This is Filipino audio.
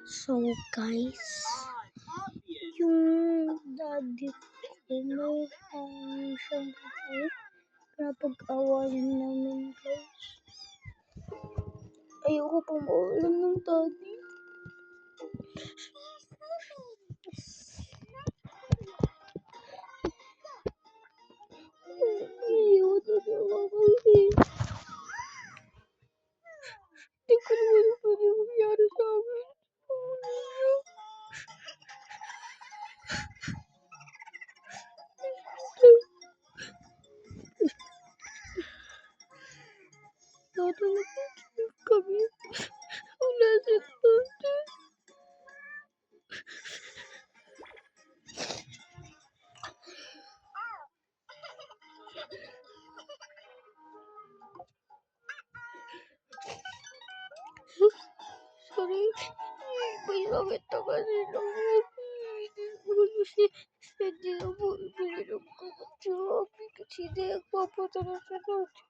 So guys, yung daddy ko may siyang bahay. Napag-awayan namin guys. Ayoko pa maulan ng daddy. Ayoko na naman. Hindi ko naman pwede mangyari sa amin. Tatanggapin kami. Wala si daddy. Sorry. May sakit na kasi lang. Kasi hindi na po ibili ng gamot si Happy kasi hindi nagpapadala sa daddy.